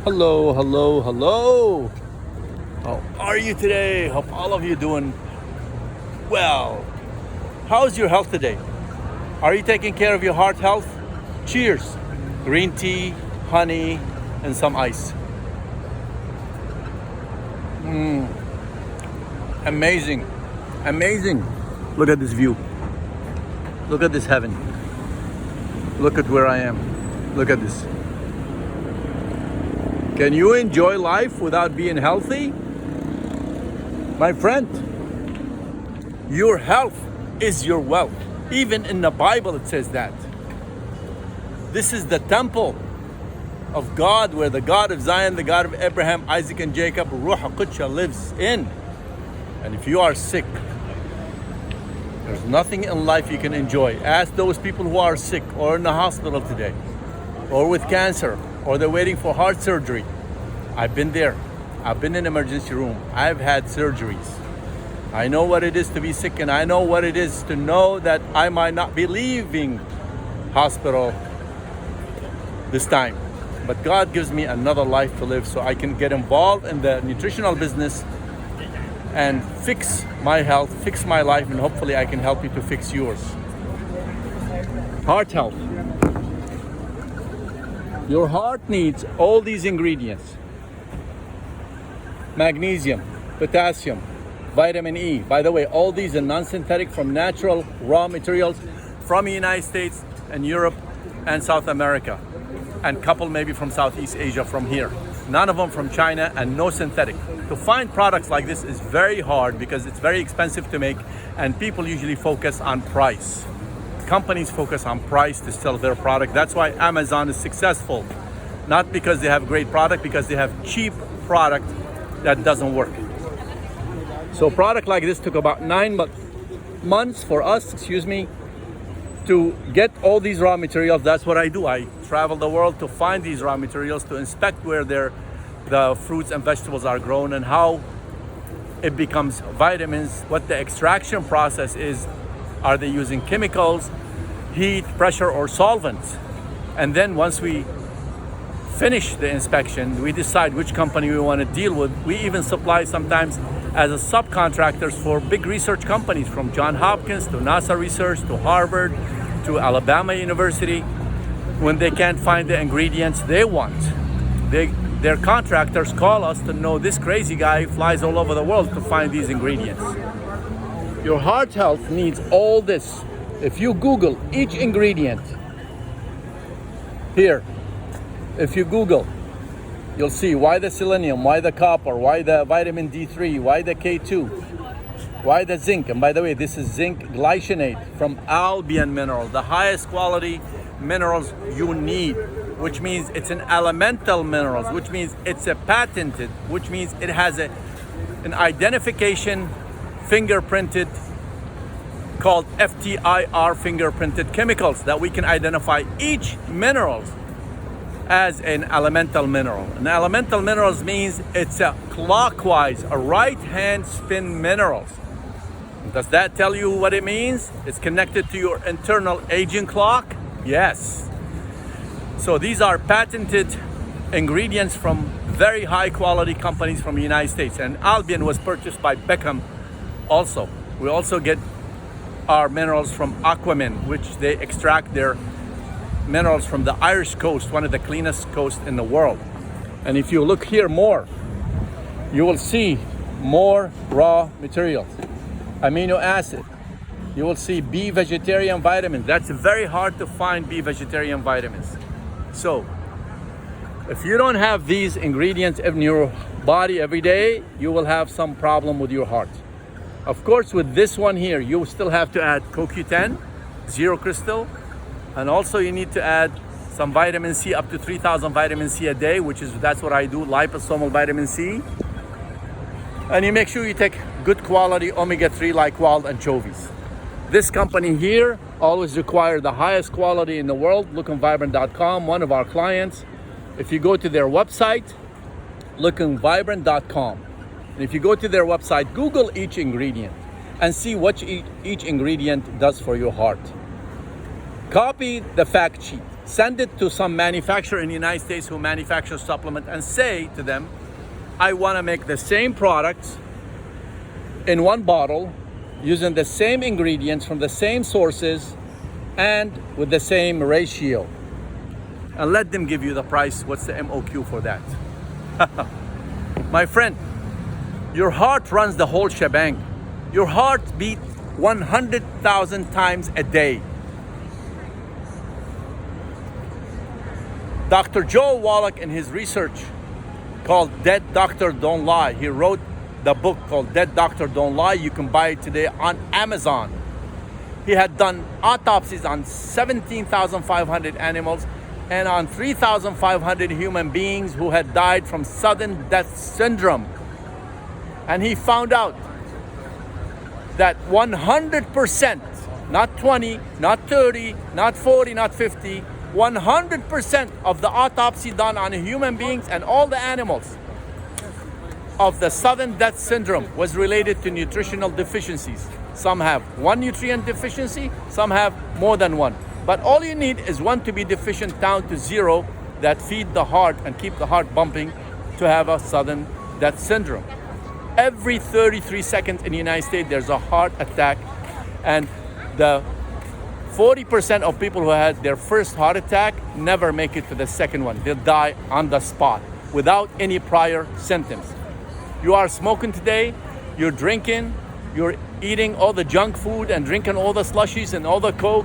Hello, hello, hello. How are you today? Hope all of you doing well. How's your health today? Are you taking care of your heart health? Cheers. Green tea, honey, and some ice. Amazing. Amazing. Look at this view. Look at this heaven. Look at where I am. Look at this. Can you enjoy life without being healthy? My friend, your health is your wealth. Even in the Bible it says that. This is the temple of God where the God of Zion, the God of Abraham, Isaac, and Jacob, Ruach HaQudsha lives in. And if you are sick, there's nothing in life you can enjoy. Ask those people who are sick or in the hospital today, or with cancer, or they're waiting for heart surgery. I've been there. I've been in the emergency room. I've had surgeries. I know what it is to be sick, and I know what it is to know that I might not be leaving hospital this time. But God gives me another life to live so I can get involved in the nutritional business and fix my health, fix my life, and hopefully I can help you to fix yours. Heart health. Your heart needs all these ingredients: magnesium, potassium, vitamin E. By the way, all these are non-synthetic, from natural raw materials from the United States and Europe and South America, and couple maybe from Southeast Asia from here. None of them from China, and no synthetic. To find products like this is very hard because it's very expensive to make, and people usually focus on price. Companies focus on price to sell their product. That's why Amazon is successful. Not because they have great product, because they have cheap product that doesn't work. So a product like this took about 9 months for us, to get all these raw materials. That's what I do. I travel the world to find these raw materials, to inspect where the fruits and vegetables are grown and how it becomes vitamins, what the extraction process is. Are they using chemicals, heat, pressure, or solvents? And then once we finish the inspection, we decide which company we want to deal with. We even supply sometimes as a subcontractors for big research companies, from Johns Hopkins to NASA Research to Harvard to Alabama University. When they can't find the ingredients they want, their contractors call us to know this crazy guy flies all over the world to find these ingredients. Your heart health needs all this. If you Google each ingredient here, if you Google, you'll see why the selenium, why the copper, why the vitamin D3, why the K2, why the zinc. And by the way, this is zinc glycinate from Albion Mineral, the highest quality minerals you need, which means it's an elemental minerals, which means it's a patented, which means it has an identification fingerprinted, called FTIR fingerprinted chemicals, that we can identify each minerals as an elemental mineral. An elemental minerals means it's a clockwise, a right-hand spin minerals. Does that tell you what it means? It's connected to your internal aging clock? Yes. So these are patented ingredients from very high quality companies from the United States. And Albion was purchased by Beckham also. We also get our minerals from Aquamin, which they extract their minerals from the Irish coast, one of the cleanest coasts in the world. And if you look here more, you will see more raw materials. Amino acid. You will see B vegetarian vitamins. That's very hard to find, B vegetarian vitamins. So if you don't have these ingredients in your body every day, you will have some problem with your heart. Of course, with this one here, you still have to add CoQ10, zero crystal, and also you need to add some vitamin C, up to 3,000 vitamin C a day, that's what I do, liposomal vitamin C. And you make sure you take good quality omega-3 like wild anchovies. This company here always require the highest quality in the world. LookingVibrant.com, one of our clients. If you go to their website, LookingVibrant.com, and if you go to their website, Google each ingredient and see what each ingredient does for your heart. Copy the fact sheet. Send it to some manufacturer in the United States who manufactures supplement and say to them, I want to make the same products in one bottle using the same ingredients from the same sources and with the same ratio. And let them give you the price. What's the MOQ for that? My friend, your heart runs the whole shebang. Your heart beats 100,000 times a day. Dr. Joe Wallach, in his research called Dead Doctor Don't Lie, he wrote the book called Dead Doctor Don't Lie. You can buy it today on Amazon. He had done autopsies on 17,500 animals and on 3,500 human beings who had died from sudden death syndrome. And he found out that 100%, not 20, not 30, not 40, not 50, 100% of the autopsy done on human beings and all the animals of the sudden death syndrome was related to nutritional deficiencies. Some have one nutrient deficiency, some have more than one. But all you need is one to be deficient down to zero that feed the heart and keep the heart bumping to have a sudden death syndrome. Every 33 seconds in the United States, there's a heart attack, and the 40% of people who had their first heart attack never make it to the second one. They'll die on the spot without any prior symptoms. You are smoking today, you're drinking, you're eating all the junk food and drinking all the slushies and all the Coke